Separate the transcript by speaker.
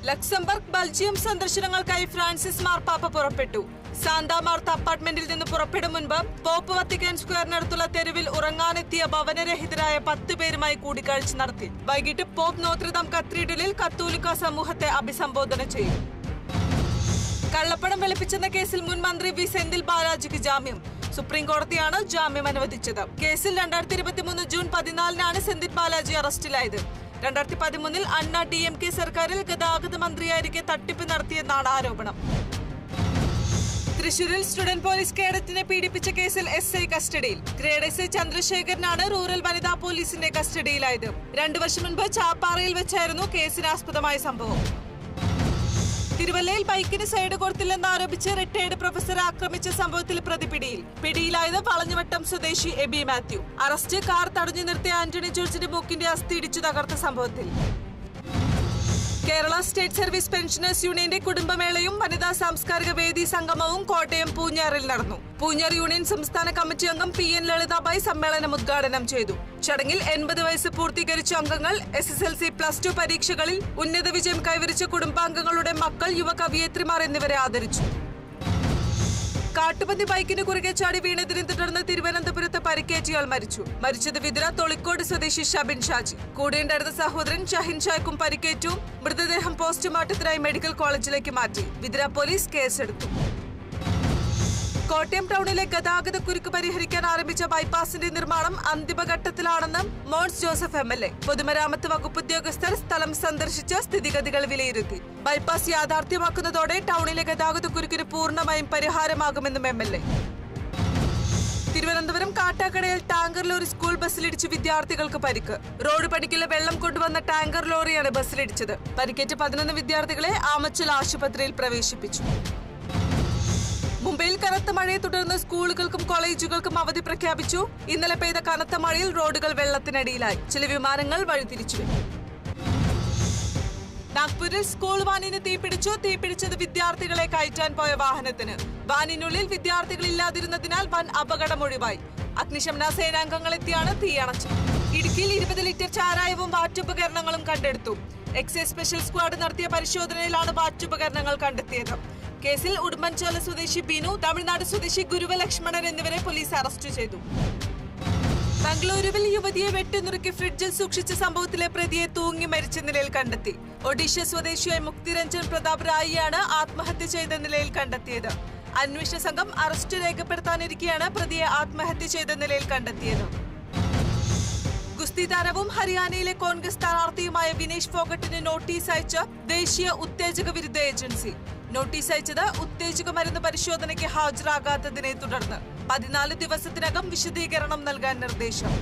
Speaker 1: Luxembourg Belgium സന്ദർശനങ്ങൾക്കായി Francis മാർപ്പാപ്പ പുറപ്പെട്ടു. Santa Martha അപ്പാർട്ട്മെന്റിൽ നിന്ന് പുറപ്പെടും മുൻപ് പോപ്പ് വത്തിക്കാൻ സ്ക്വയറിനടുത്തുള്ള തെരുവിൽ ഉറങ്ങാനെത്തിയ ഭവനരഹിതരായ 10 പേരുമായി കൂടിക്കാഴ്ച നടത്തി. വൈകിട്ട് പോപ്പ് നോത്രദാം കത്തീഡ്രലിൽ കത്തോലിക്ക സമൂഹത്തെ അഭിസംബോധന ചെയ്യും. കള്ളപ്പണം വെളുപ്പിച്ചെന്ന കേസിൽ മുൻ മന്ത്രി വി സെന്തിൽ ബാലാജിക്ക് ജാമ്യം. സുപ്രീം കോടതിയാണ് ജാമ്യം അനുവദിച്ചത്. കേസിൽ 2023 ജൂൺ 14 സെന്തിൽ ബാലാജി അറസ്റ്റിലായത്. 2013 അണ്ണാ DMK സർക്കാരിൽ ഗതാഗത മന്ത്രിയായിരിക്കെ തട്ടിപ്പ് നടത്തിയെന്നാണ് ആരോപണം. തൃശൂരിൽ സ്റ്റുഡന്റ് പോലീസ് കേഡറ്റിനെ പീഡിപ്പിച്ച കേസിൽ SI കസ്റ്റഡിയിൽ. ഗ്രേഡ് SI ചന്ദ്രശേഖരനാണ് റൂറൽ വനിതാ പോലീസിന്റെ കസ്റ്റഡിയിലായത്. 2 വർഷം മുൻപ് ചാപ്പാറയിൽ വെച്ചായിരുന്നു കേസിനാസ്പദമായ സംഭവം. തിരുവല്ലയിൽ ബൈക്കിന് സൈഡ് കൊടുത്തില്ലെന്ന് ആരോപിച്ച് റിട്ടയർഡ് പ്രൊഫസറെ ആക്രമിച്ച സംഭവത്തിൽ പ്രതി പിടിയിലായത് വളഞ്ഞുവട്ടം സ്വദേശി എബി മാത്യു. അറസ്റ്റ് കാർ തടഞ്ഞു നിർത്തിയ ആന്റണി ജോർജിന്റെ മൂക്കിന്റെ അസ്ഥി ഇടിച്ചു തകർത്ത സംഭവത്തിൽ. കേരള സ്റ്റേറ്റ് സർവീസ് പെൻഷനേഴ്സ് യൂണിയന്റെ കുടുംബമേളയും വനിതാ സാംസ്കാരിക വേദി സംഗമവും കോട്ടയം പൂഞ്ഞാറിൽ നടന്നു. പൂഞ്ഞാർ യൂണിയൻ സംസ്ഥാന കമ്മിറ്റി അംഗം PN ലളിതാബായി സമ്മേളനം ഉദ്ഘാടനം ചെയ്തു. ചടങ്ങിൽ 80 വയസ്സ് പൂർത്തീകരിച്ച അംഗങ്ങൾ, SSLC, +2 പരീക്ഷകളിൽ ഉന്നത വിജയം കൈവരിച്ച കുടുംബാംഗങ്ങളുടെ മക്കൾ, യുവ കവിയത്രിമാർ എന്നിവരെ ആദരിച്ചു. കാട്ടുപന്നി ബൈക്കിന് കുറുകെ ചാടി വീണതിനെ തുടർന്ന് തിരുവനന്തപുരത്ത് പരിക്കേറ്റയാൾ മരിച്ചത് വിതുര തൊളിക്കോട് സ്വദേശി ഷബിൻ ഷാജി. കൂടെയുണ്ടായിരുന്ന സഹോദരൻ ഷഹിൻ ഷായ്ക്കും പരിക്കേറ്റു. മൃതദേഹം പോസ്റ്റ്മോർട്ടത്തിനായി മെഡിക്കൽ കോളേജിലേക്ക് മാറ്റി. വിതുര പോലീസ് കേസെടുത്തു. കോട്ടയം ടൗണിലെ ഗതാഗതക്കുരുക്ക് പരിഹരിക്കാൻ ആരംഭിച്ച ബൈപ്പാസിന്റെ നിർമ്മാണം അന്തിമഘട്ടത്തിലാണെന്ന് മോൻസ് ജോസഫ് MLA. പൊതുമരാമത്ത് വകുപ്പ് ഉദ്യോഗസ്ഥർ സ്ഥലം സന്ദർശിച്ച് സ്ഥിതിഗതികൾ വിലയിരുത്തി. ബൈപ്പാസ് യാഥാർത്ഥ്യമാക്കുന്നതോടെ ടൗണിലെ ഗതാഗതക്കുരുക്കിന് പൂർണ്ണമായും പരിഹാരമാകുമെന്നും MLA. തിരുവനന്തപുരം കാട്ടാക്കടയിൽ ടാങ്കർ ലോറി സ്കൂൾ ബസ്സിലിടിച്ച് വിദ്യാർത്ഥികൾക്ക് പരിക്ക്. റോഡ് പണിക്കുള്ള വെള്ളം കൊണ്ടുവന്ന ടാങ്കർ ലോറിയാണ് ബസ്സിലിടിച്ചത്. പരിക്കേറ്റ 11 വിദ്യാർത്ഥികളെ ആമച്ചൽ ആശുപത്രിയിൽ പ്രവേശിപ്പിച്ചു. മുംബൈയിൽ കനത്ത മഴയെ തുടർന്ന് സ്കൂളുകൾക്കും കോളേജുകൾക്കും അവധി പ്രഖ്യാപിച്ചു. ഇന്നലെ പെയ്ത കനത്ത മഴയിൽ റോഡുകൾ വെള്ളത്തിനടിയിലായി. ചില വിമാനങ്ങൾ വഴിതിരിച്ചു. നാഗ്പൂരിൽ സ്കൂൾ വാനിന് തീപിടിച്ചത് വിദ്യാർത്ഥികളെ കയറ്റാൻ പോയ വാഹനത്തിന്. വാനിനുള്ളിൽ വിദ്യാർത്ഥികളില്ലാതിരുന്നതിനാൽ വൻ അപകടം ഒഴിവായി. അഗ്നിശമന സേനാംഗങ്ങൾ എത്തിയാണ് തീയണച്ചത്. ഇടുക്കിയിൽ 20 ലിറ്റർ ചാരായവും വാറ്റുപകരണങ്ങളും കണ്ടെടുത്തു. എക്സൈസ് സ്പെഷ്യൽ സ്ക്വാഡ് നടത്തിയ പരിശോധനയിലാണ് വാറ്റുപകരണങ്ങൾ കണ്ടെത്തിയത്. കേസിൽ ഉടുമ്പൻചോല സ്വദേശി ബിനു, തമിഴ്നാട് സ്വദേശി ഗുരുവലക്ഷ്മണൻ എന്നിവരെ പോലീസ് അറസ്റ്റ് ചെയ്തു. ബംഗളൂരുവിൽ യുവതിയെ വെട്ടിനുറുക്കി ഫ്രിഡ്ജിൽ സൂക്ഷിച്ച സംഭവത്തിലെ പ്രതിയെ തൂങ്ങി മരിച്ച നിലയിൽ കണ്ടെത്തി. ഒഡീഷ സ്വദേശിയായ മുക്തിരഞ്ജൻ പ്രതാപ് റായിയാണ് ആത്മഹത്യ ചെയ്ത നിലയിൽ കണ്ടെത്തിയത്. അന്വേഷണ സംഘം അറസ്റ്റ് രേഖപ്പെടുത്താനിരിക്കെയാണ് പ്രതിയെ ആത്മഹത്യ ചെയ്ത നിലയിൽ കണ്ടെത്തിയത്. ഗുസ്തി താരവും ഹരിയാനയിലെ കോൺഗ്രസ് സ്ഥാനാർത്ഥിയുമായ വിനേഷ് ഫോഗട്ടിന് നോട്ടീസ് അയച്ച ദേശീയ ഉത്തേജക വിരുദ്ധ ഏജൻസി. നോട്ടീസ് അയച്ചത് ഉത്തേജക മരുന്ന് പരിശോധനയ്ക്ക് ഹാജരാകാത്തതിനെ തുടർന്ന്. 14 ദിവസത്തിനകം വിശദീകരണം നൽകാൻ നിർദ്ദേശം.